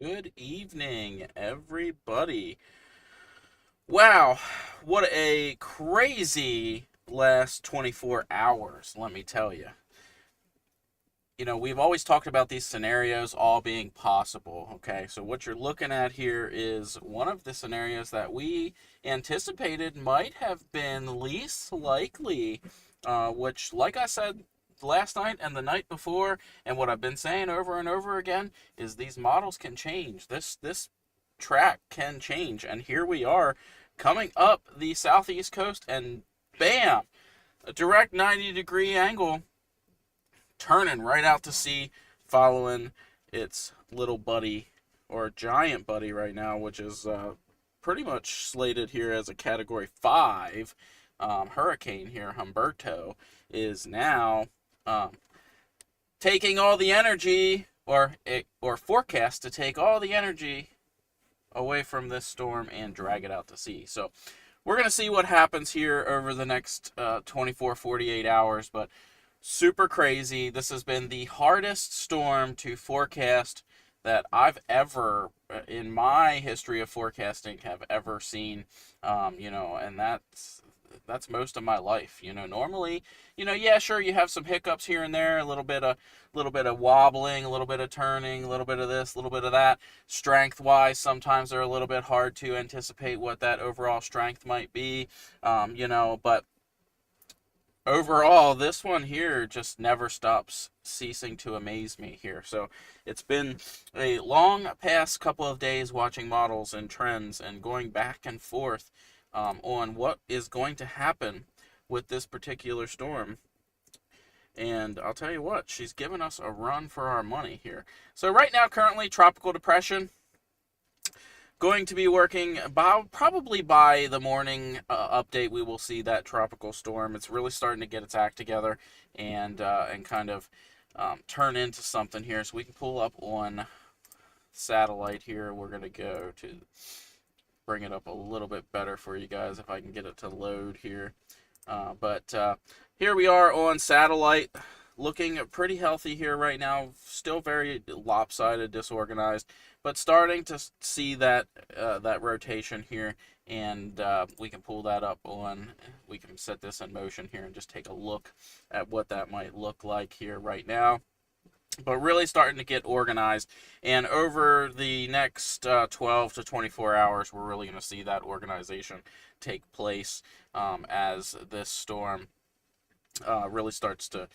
Good evening, everybody. Wow, what a crazy last 24 hours, let me tell you. We've always talked about these scenarios all being possible, okay? So, what you're looking at here is one of the scenarios that we anticipated might have been least likely, which, like I said last night and the night before, and what I've been saying over and over again, is these models can change. This track can change, and here we are coming up the southeast coast, and bam, a direct 90-degree angle turning right out to sea, following its little buddy or giant buddy right now, which is pretty much slated here as a Category 5 hurricane here. Humberto is now taking all the energy, or forecast to take all the energy away from this storm and drag it out to sea. So we're going to see what happens here over the next 24, 48 hours, but super crazy. This has been the hardest storm to forecast that I've ever, in my history of forecasting, have ever seen. And that's most of my life. Normally, yeah, sure, you have some hiccups here and there, a little bit of wobbling, a little bit of turning, a little bit of this, a little bit of that. Strength wise, sometimes they're a little bit hard to anticipate what that overall strength might be. But overall, this one here just never stops ceasing to amaze me here. So it's been a long past couple of days watching models and trends and going back and forth on what is going to happen with this particular storm. And I'll tell you what, she's given us a run for our money here. So right now, currently, tropical depression. Going to be working probably by the morning update. We will see that tropical storm. It's really starting to get its act together and kind of turn into something here. So we can pull up on satellite here. We're going to go to bring it up a little bit better for you guys if I can get it to load here. But here we are on satellite, looking pretty healthy here right now. Still very lopsided, disorganized, but starting to see that rotation here, and we can pull that up on. We can set this in motion here and just take a look at what that might look like here right now. But really starting to get organized, and over the next 12 to 24 hours, we're really going to see that organization take place as this storm really starts to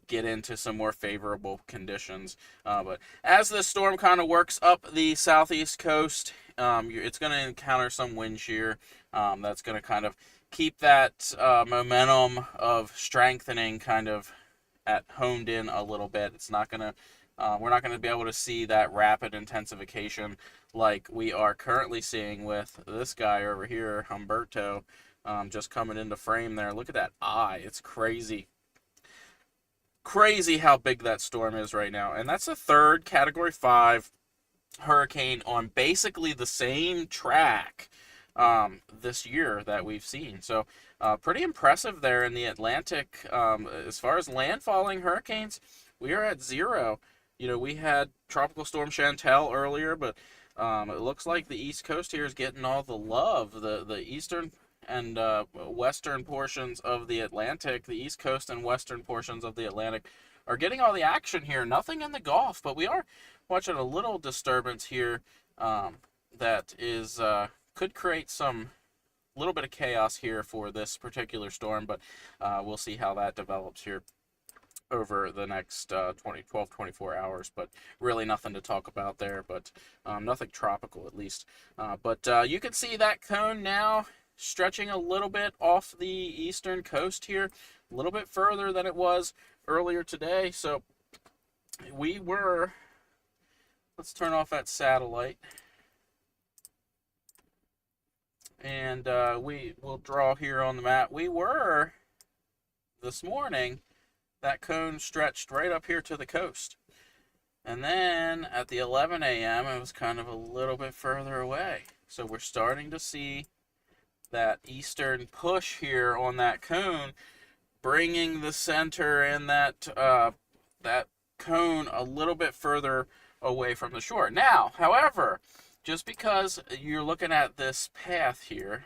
get into some more favorable conditions. But as this storm kind of works up the southeast coast, it's going to encounter some wind shear. That's going to kind of keep that momentum of strengthening kind of honed in a little bit. It's not going to we're not going to be able to see that rapid intensification like we are currently seeing with this guy over here, Humberto, just coming into frame there. Look at that eye. It's crazy. Crazy how big that storm is right now. And that's a third Category 5 hurricane on basically the same track this year that we've seen. So pretty impressive there in the Atlantic. As far as landfalling hurricanes, we are at 0. We had Tropical Storm Chantel earlier, but it looks like the East Coast here is getting all the love. The eastern and western portions of the Atlantic, the East Coast and western portions of the Atlantic are getting all the action here. Nothing in the Gulf, but we are watching a little disturbance here that is could create some little bit of chaos here for this particular storm, but we'll see how that develops here over the next 12, 24 hours, but really nothing to talk about there, but nothing tropical at least. But you can see that cone now stretching a little bit off the eastern coast here, a little bit further than it was earlier today. So let's turn off that satellite, and we will draw here on the map. We were, this morning, that cone stretched right up here to the coast. And then at the 11 a.m., it was kind of a little bit further away. So we're starting to see that eastern push here on that cone, bringing the center and that cone a little bit further away from the shore. Now, however, just because you're looking at this path here,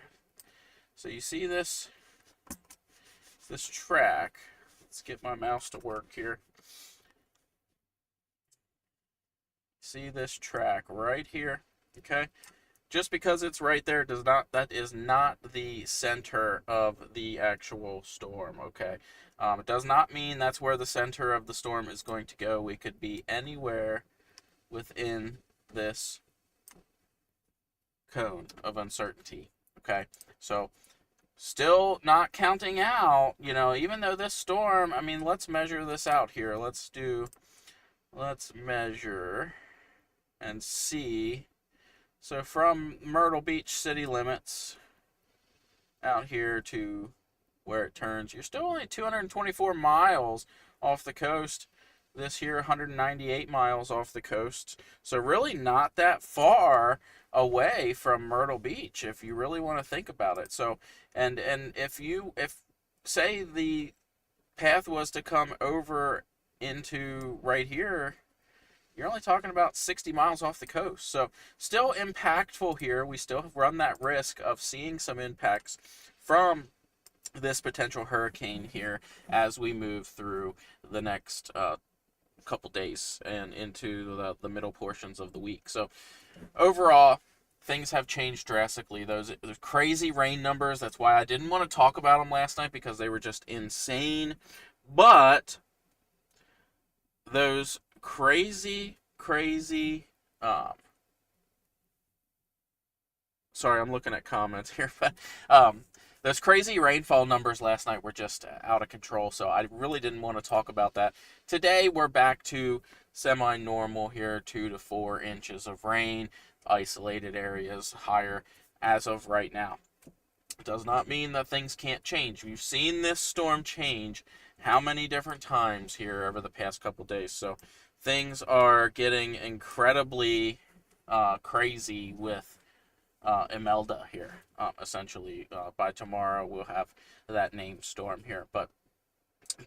so you see this track. Let's get my mouse to work here. See this track right here, okay? Just because it's right there that is not the center of the actual storm, okay? It does not mean that's where the center of the storm is going to go. We could be anywhere within this cone of uncertainty, okay? So still not counting out, even though this storm, I mean, let's measure this out here. Let's measure and see. So from Myrtle Beach city limits out here to where it turns, you're still only 224 miles off the coast. This here, 198 miles off the coast. So really not that far away from Myrtle Beach, if you really want to think about it. So, and if say the path was to come over into right here, you're only talking about 60 miles off the coast. So still impactful here. We still run that risk of seeing some impacts from this potential hurricane here as we move through the next couple days and into the middle portions of the week. So overall, things have changed drastically. Those crazy rain numbers, that's why I didn't want to talk about them last night, because they were just insane. But those crazy sorry, I'm looking at comments here, but those crazy rainfall numbers last night were just out of control, so I really didn't want to talk about that. Today we're back to semi-normal here, 2 to 4 inches of rain, isolated areas higher as of right now. It does not mean that things can't change. We've seen this storm change how many different times here over the past couple days, so things are getting incredibly crazy with Imelda here. Essentially, by tomorrow we'll have that named storm here. But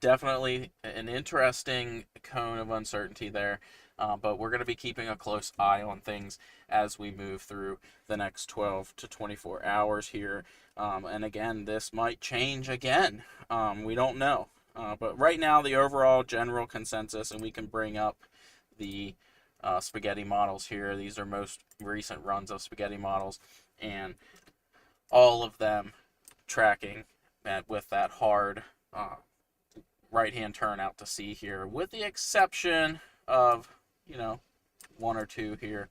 definitely an interesting cone of uncertainty there. But we're going to be keeping a close eye on things as we move through the next 12 to 24 hours here. And again, this might change again. We don't know. But right now, the overall general consensus, and we can bring up the spaghetti models here. These are most recent runs of spaghetti models, and all of them tracking that with that hard right-hand turn out to sea here, with the exception of, one or two here.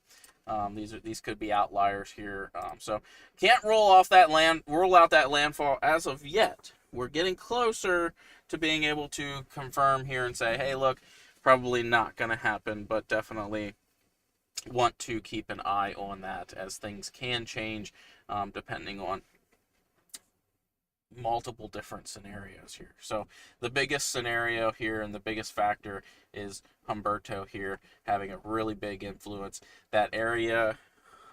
These could be outliers here. So can't rule out that landfall as of yet. We're getting closer to being able to confirm here and say, hey, look, probably not going to happen, but definitely want to keep an eye on that, as things can change depending on multiple different scenarios here. So the biggest scenario here and the biggest factor is Humberto here having a really big influence. That area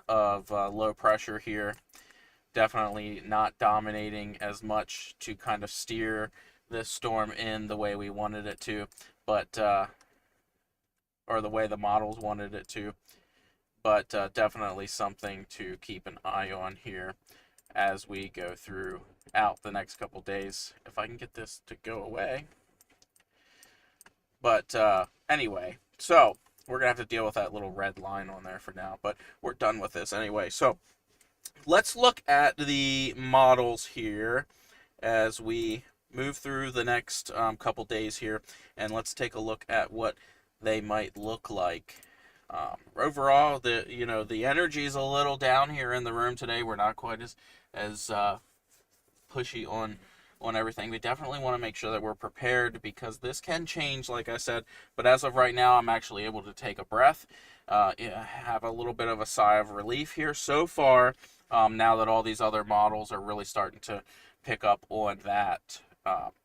of low pressure here definitely not dominating as much to kind of steer this storm in the way we wanted it to, but or the way the models wanted it to, but definitely something to keep an eye on here as we go throughout the next couple days. If I can get this to go away. But anyway, so we're going to have to deal with that little red line on there for now, but we're done with this anyway. So let's look at the models here as we move through the next couple days here, and let's take a look at what they might look like. Overall, the energy is a little down here in the room today. We're not quite as pushy on everything. We definitely want to make sure that we're prepared, because this can change, like I said. But as of right now, I'm actually able to take a breath, have a little bit of a sigh of relief here so far, now that all these other models are really starting to pick up on that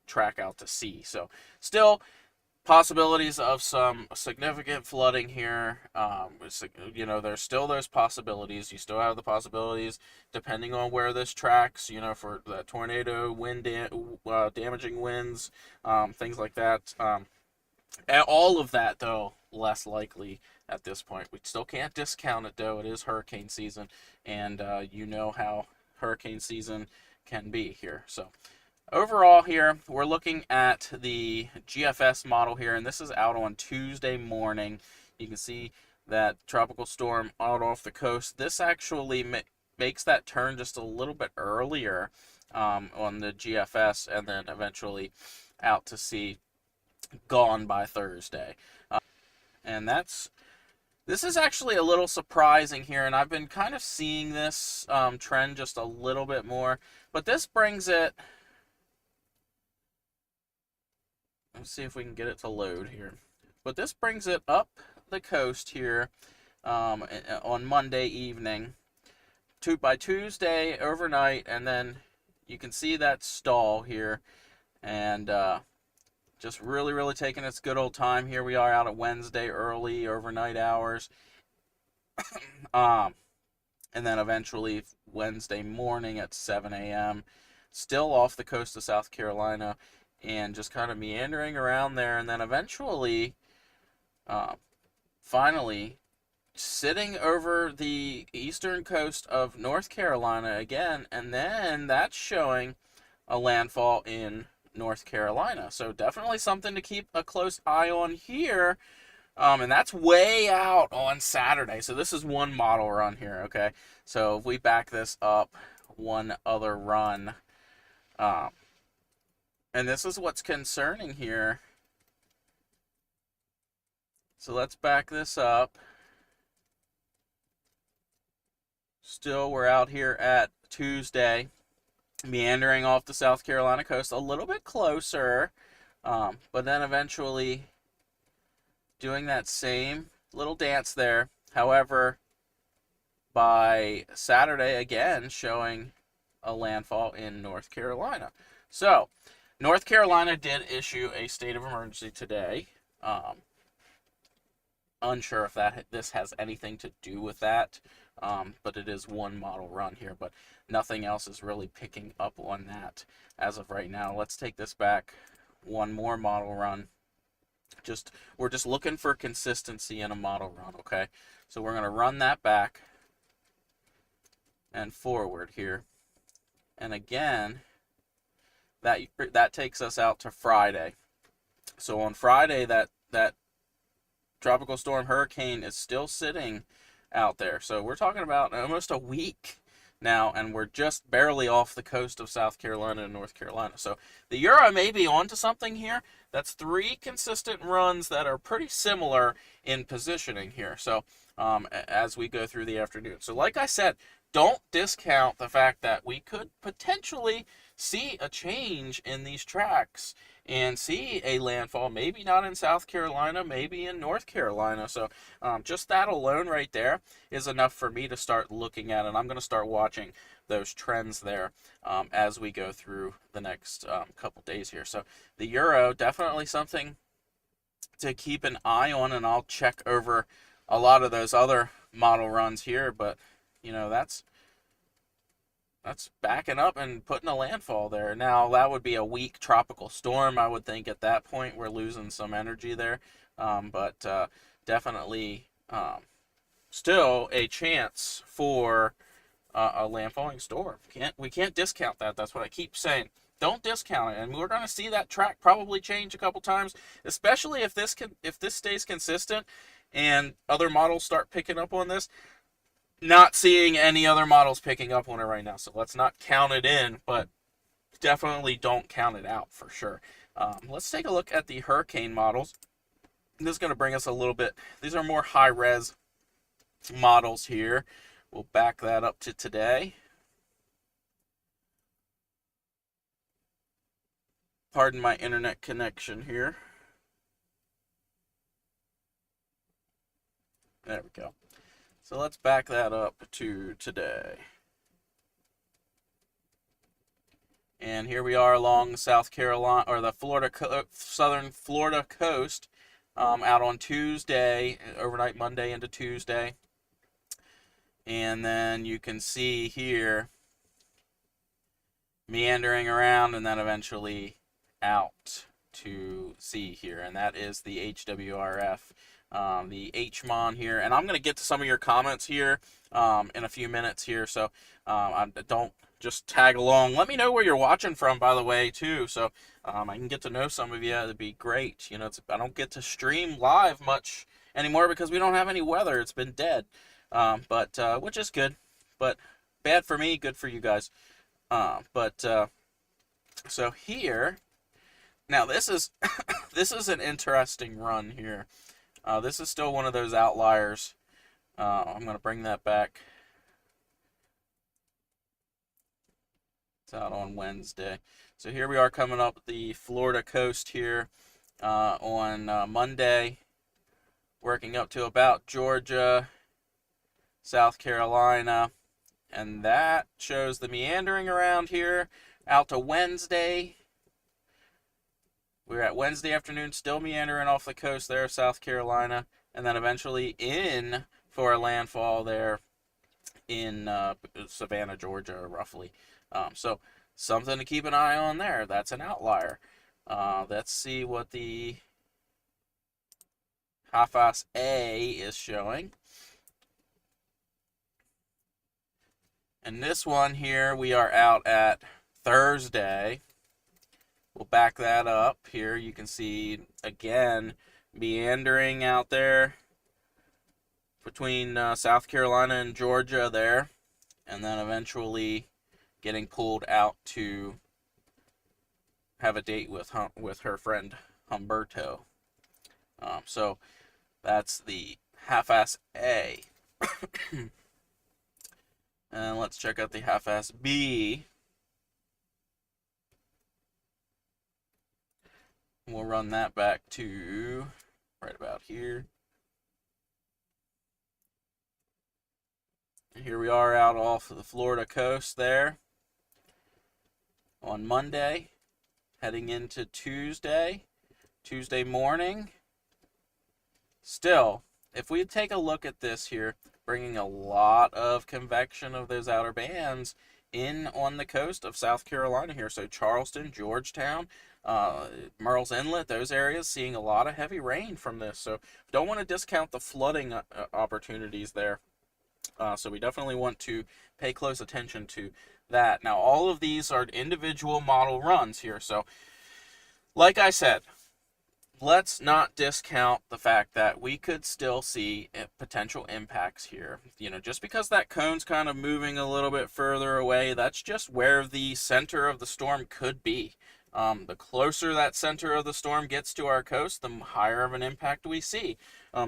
track out to sea. So still possibilities of some significant flooding here. There's still those possibilities. You still have the possibilities, depending on where this tracks, for the tornado, wind, damaging winds, things like that. All of that, though, less likely at this point. We still can't discount it, though. It is hurricane season, and you know how hurricane season can be here. So overall here, we're looking at the GFS model here, and this is out on Tuesday morning. You can see that tropical storm out off the coast. This actually makes that turn just a little bit earlier on the GFS, and then eventually out to sea, gone by Thursday. And this is actually a little surprising here, and I've been kind of seeing this trend just a little bit more. But this brings it... Let's see if we can get it to load here. But this brings it up the coast here on Monday evening. By Tuesday overnight, and then you can see that stall here, and just really taking its good old time. Here we are out at Wednesday early overnight hours, and then eventually Wednesday morning at 7 a.m. still off the coast of South Carolina, and just kind of meandering around there, and then eventually finally sitting over the eastern coast of North Carolina again, and then that's showing a landfall in North Carolina. So definitely something to keep a close eye on here. And that's way out on Saturday. So this is one model run here, okay? So if we back this up one other run, and this is what's concerning here. So let's back this up. Still, we're out here at Tuesday, meandering off the South Carolina coast, a little bit closer, but then eventually doing that same little dance there. However, by Saturday, again, showing a landfall in North Carolina. So, North Carolina did issue a state of emergency today. Unsure if this has anything to do with that. But it is one model run here, but nothing else is really picking up on that as of right now. Let's take this back one more model run. We're just looking for consistency in a model run, okay? So we're going to run that back and forward here. And again, that takes us out to Friday. So on Friday, that tropical storm hurricane is still sitting out there. So we're talking about almost a week now, and we're just barely off the coast of South Carolina and North Carolina. So the Euro may be onto something here. That's 3 consistent runs that are pretty similar in positioning here. So as we go through the afternoon. So like I said, don't discount the fact that we could potentially see a change in these tracks and see a landfall, maybe not in South Carolina, maybe in North Carolina. So just that alone right there is enough for me to start looking at, and I'm going to start watching those trends there as we go through the next couple days here. So the Euro, definitely something to keep an eye on, and I'll check over a lot of those other model runs here, but you know, that's backing up and putting a landfall there. Now, that would be a weak tropical storm, I would think. At that point, we're losing some energy there. But definitely still a chance for a landfalling storm. We can't discount that. That's what I keep saying. Don't discount it. And we're going to see that track probably change a couple times, especially if this stays consistent and other models start picking up on this. Not seeing any other models picking up on it right now, so let's not count it in, but definitely don't count it out for sure. Let's take a look at the hurricane models. This is going to bring us a little bit, these are more high-res models here. We'll back that up to today. Pardon my internet connection here. There we go. So let's back that up to today. And here we are along South Carolina, or the southern Florida coast, out on Tuesday, overnight Monday into Tuesday. And then you can see here, meandering around, and then eventually out to sea here. And that is the HWRF. the HMON here. And I'm going to get to some of your comments here in a few minutes here. So I don't just tag along. Let me know where you're watching from, by the way, too. So I can get to know some of you. It'd be great. You know, I don't get to stream live much anymore because we don't have any weather. It's been dead. But which is good. But bad for me, good for you guys. So here, now this is this is an interesting run here. This is still one of those outliers. I'm going to bring that back. It's out on Wednesday. So here we are coming up the Florida coast here on Monday, working up to about Georgia, South Carolina, and that shows the meandering around here out to Wednesday. We're at Wednesday afternoon, still meandering off the coast there of South Carolina, and then eventually in for a landfall there in Savannah, Georgia, roughly. So something to keep an eye on there. That's an outlier. Let's see what the Hafas A is showing. And this one here, we are out at Thursday. We'll back that up here. You can see, again, meandering out there between South Carolina and Georgia there. And then eventually getting pulled out to have a date with her friend Humberto. So that's the half-ass A. And let's check out the half-ass B. We'll run that back to right about here. Here we are out off of the Florida coast there on Monday, heading into Tuesday morning. Still, if we take a look at this here, bringing a lot of convection of those outer bands in on the coast of South Carolina here. So Charleston, Georgetown, Myrtle's Inlet, those areas seeing a lot of heavy rain from this. So don't want to discount the flooding opportunities there. So we definitely want to pay close attention to that. Now, all of these are individual model runs here. So like I said, let's not discount the fact that we could still see potential impacts here. You know, just because that cone's kind of moving a little bit further away, that's just where the center of the storm could be. The closer that center of the storm gets to our coast, the higher of an impact we see.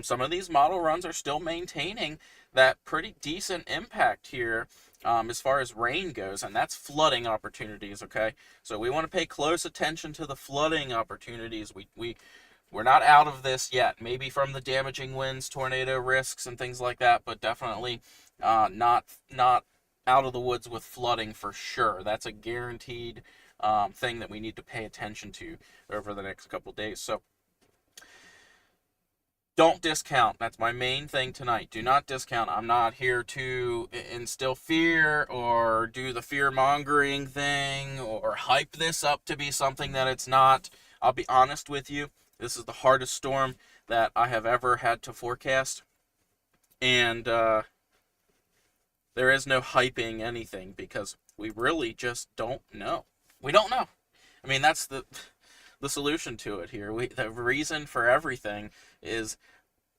Some of these model runs are still maintaining that pretty decent impact here as far as rain goes, and that's flooding opportunities, okay? So we want to pay close attention to the flooding opportunities. We're not out of this yet, maybe from the damaging winds, tornado risks, and things like that, but definitely not out of the woods with flooding for sure. That's a guaranteed thing that we need to pay attention to over the next couple days. So don't discount. That's my main thing tonight. Do not discount. I'm not here to instill fear or do the fear-mongering thing or hype this up to be something that it's not. I'll be honest with you. This is the hardest storm that I have ever had to forecast. And there is no hyping anything because we really just don't know. We don't know. I mean, that's the solution to it here. The reason for everything is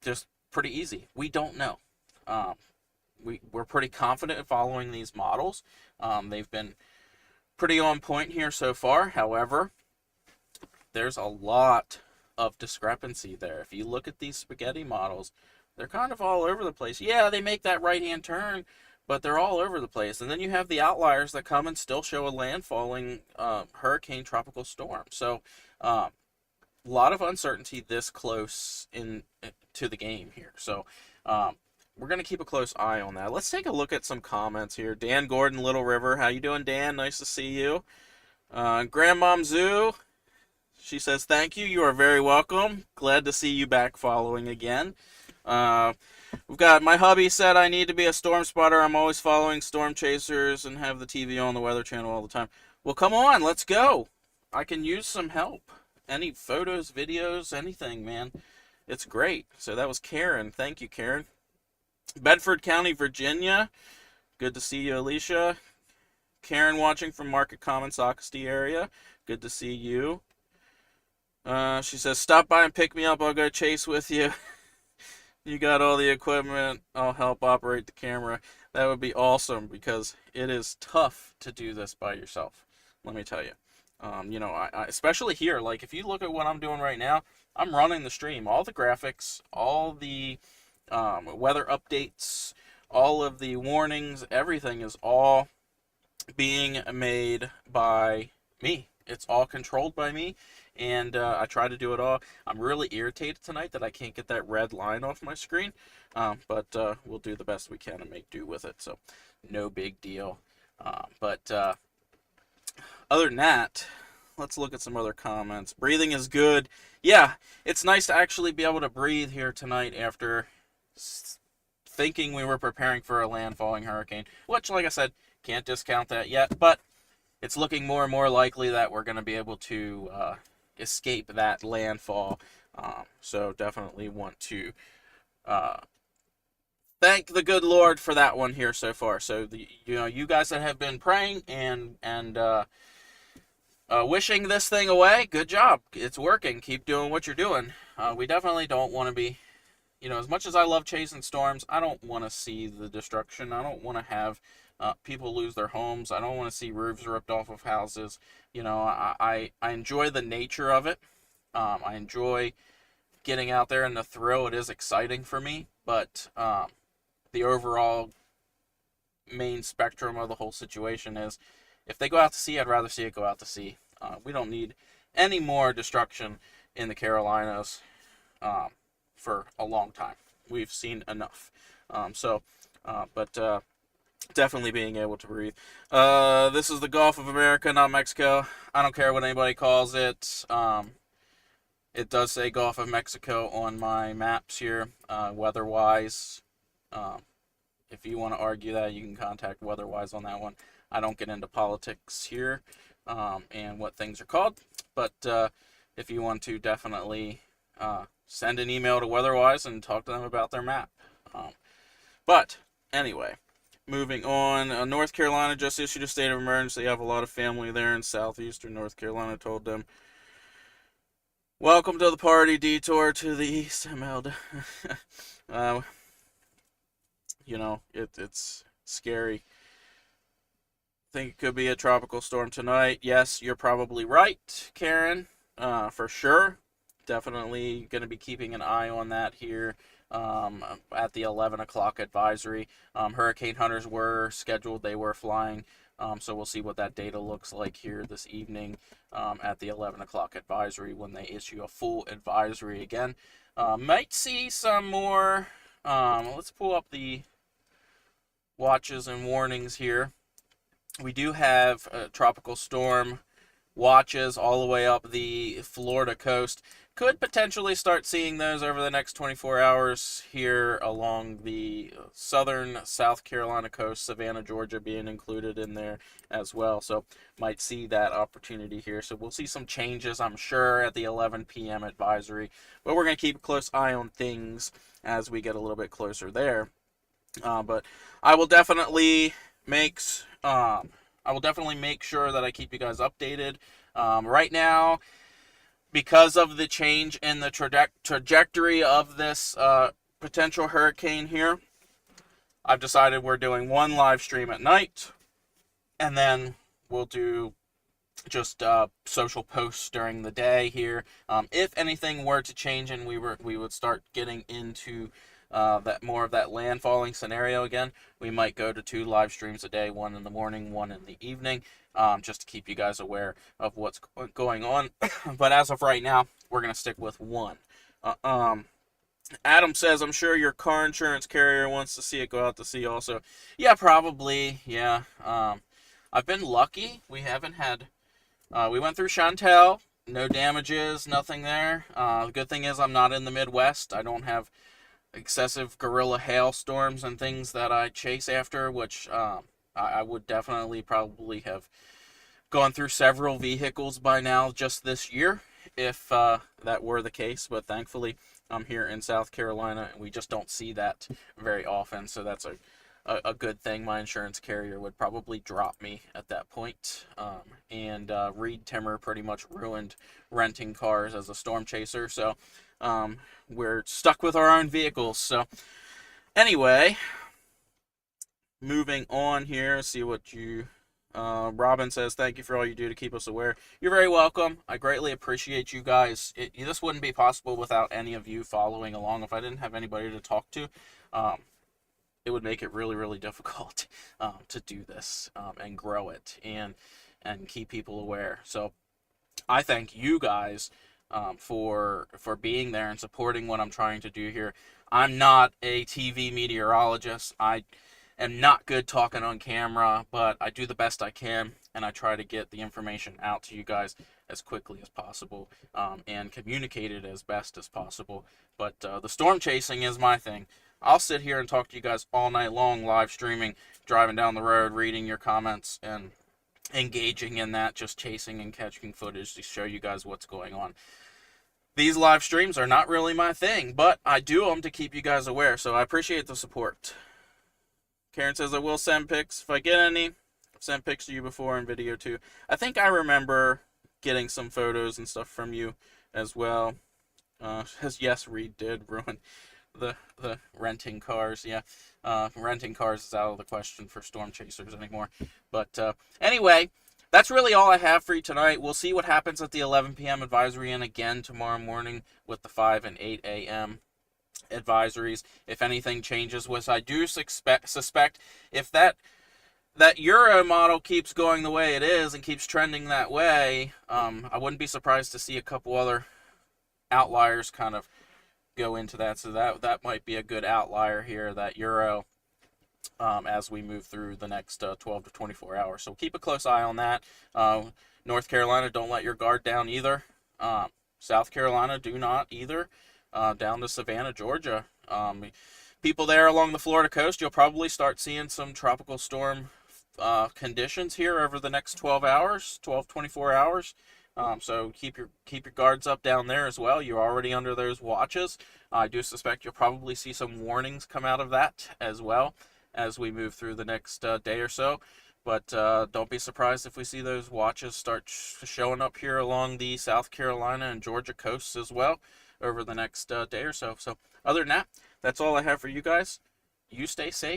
just pretty easy. We don't know. We're pretty confident in following these models. They've been pretty on point here so far. However, there's a lot of discrepancy there. If you look at these spaghetti models, they're kind of all over the place. Yeah, they make that right-hand turn, but they're all over the place. And then you have the outliers that come and still show a landfalling hurricane tropical storm. So a lot of uncertainty this close to the game here. So we're going to keep a close eye on that. Let's take a look at some comments here. Dan Gordon, Little River. How you doing, Dan? Nice to see you. Grandmom Zoo, she says, thank you. You are very welcome. Glad to see you back following again. We've got my hubby said I need to be a storm spotter. I'm always following storm chasers and have the TV on the Weather Channel all the time. Well, come on, let's go. I can use some help. Any photos, videos, anything, man. It's great. So that was Karen. Thank you, Karen. Bedford County, Virginia. Good to see you, Alicia. Karen watching from Market Common, Socastee area. Good to see you. She says, stop by and pick me up. I'll go chase with you. You got all the equipment. I'll help operate the camera. That would be awesome because it is tough to do this by yourself. Let me tell you. I especially here, like if you look at what I'm doing right now, I'm running the stream. All the graphics, all the weather updates, all of the warnings, everything is all being made by me. It's all controlled by me, and I try to do it all. I'm really irritated tonight that I can't get that red line off my screen, but we'll do the best we can and make do with it, so no big deal. But other than that, let's look at some other comments. Breathing is good. Yeah, it's nice to actually be able to breathe here tonight after thinking we were preparing for a landfalling hurricane, which, like I said, can't discount that yet, but it's looking more and more likely that we're going to be able to escape that landfall. So definitely want to thank the good Lord for that one here so far. So you guys that have been praying and wishing this thing away, good job. It's working. Keep doing what you're doing. We definitely don't want to be, as much as I love chasing storms, I don't want to see the destruction. I don't want to have people lose their homes. I don't want to see roofs ripped off of houses. I enjoy the nature of it. I enjoy getting out there in the thrill. It is exciting for me, but the overall main spectrum of the whole situation is, if they go out to sea, I'd rather see it go out to sea. We don't need any more destruction in the Carolinas for a long time. We've seen enough. But definitely being able to breathe. This is the Gulf of America, not Mexico. I don't care what anybody calls it. It does say Gulf of Mexico on my maps here, weather-wise. If you want to argue that, you can contact Weatherwise on that one. I don't get into politics here and what things are called, but if you want to, definitely send an email to Weatherwise and talk to them about their map. But anyway, moving on. North Carolina just issued a state of emergency. They have a lot of family there in southeastern North Carolina. Told them, welcome to the party, detour to the east, Imelda. It's scary. Think it could be a tropical storm tonight. Yes, you're probably right, Karen, for sure. Definitely going to be keeping an eye on that here at the 11 o'clock advisory. Hurricane hunters were scheduled. They were flying. So we'll see what that data looks like here this evening at the 11 o'clock advisory when they issue a full advisory again. Might see some more. Let's pull up the watches and warnings here. We do have tropical storm watches all the way up the Florida coast. Could potentially start seeing those over the next 24 hours here along the southern South Carolina coast, Savannah, Georgia being included in there as well. So might see that opportunity here. So we'll see some changes, I'm sure, at the 11 p.m. advisory. But we're going to keep a close eye on things as we get a little bit closer there. But I will definitely make sure that I keep you guys updated. Right now, because of the change in the trajectory of this potential hurricane here, I've decided we're doing one live stream at night, and then we'll do just social posts during the day here. If anything were to change and we would start getting into that more of that landfalling scenario again, we might go to 2 live streams a day, one in the morning, one in the evening, just to keep you guys aware of what's going on. But as of right now, we're going to stick with one. Adam says, I'm sure your car insurance carrier wants to see it go out to sea also. Yeah, probably. Yeah. I've been lucky. We haven't had, we went through Chantel, no damages, nothing there. The good thing is I'm not in the Midwest. I don't have excessive guerrilla hailstorms and things that I chase after, which I would definitely probably have gone through several vehicles by now just this year if that were the case, but thankfully I'm here in South Carolina and we just don't see that very often, so that's a good thing. My insurance carrier would probably drop me at that point. And Reed Timmer pretty much ruined renting cars as a storm chaser, so we're stuck with our own vehicles. So anyway, moving on here, see what you... Robin says, thank you for all you do to keep us aware. You're very welcome. I greatly appreciate you guys. This wouldn't be possible without any of you following along. If I didn't have anybody to talk to, it would make it really, really difficult to do this and grow it and keep people aware. So I thank you guys for being there and supporting what I'm trying to do here. I'm not a TV meteorologist. I am not good talking on camera, but I do the best I can, and I try to get the information out to you guys as quickly as possible and communicate it as best as possible. But the storm chasing is my thing. I'll sit here and talk to you guys all night long, live streaming, driving down the road, reading your comments, and engaging in that, just chasing and catching footage to show you guys what's going on. These live streams are not really my thing, but I do them to keep you guys aware, so I appreciate the support. Karen says, I will send pics if I get any. I've sent pics to you before in video too. I think I remember getting some photos and stuff from you as well. Yes, Reed did ruin the renting cars. Yeah, renting cars is out of the question for storm chasers anymore. But anyway, that's really all I have for you tonight. We'll see what happens at the 11 p.m. advisory and again tomorrow morning with the 5 and 8 a.m. advisories. If anything changes, which I do suspect, if that Euro model keeps going the way it is and keeps trending that way, I wouldn't be surprised to see a couple other outliers kind of go into that. So that might be a good outlier here, that Euro, as we move through the next 12 to 24 hours. So keep a close eye on that. North Carolina, don't let your guard down either. South Carolina, do not either. Down to Savannah, Georgia. People there along the Florida coast, you'll probably start seeing some tropical storm conditions here over the next 24 hours. So keep your guards up down there as well. You're already under those watches. I do suspect you'll probably see some warnings come out of that as well as we move through the next day or so. But don't be surprised if we see those watches start showing up here along the South Carolina and Georgia coasts as well over the next day or so. So other than that, that's all I have for you guys. You stay safe.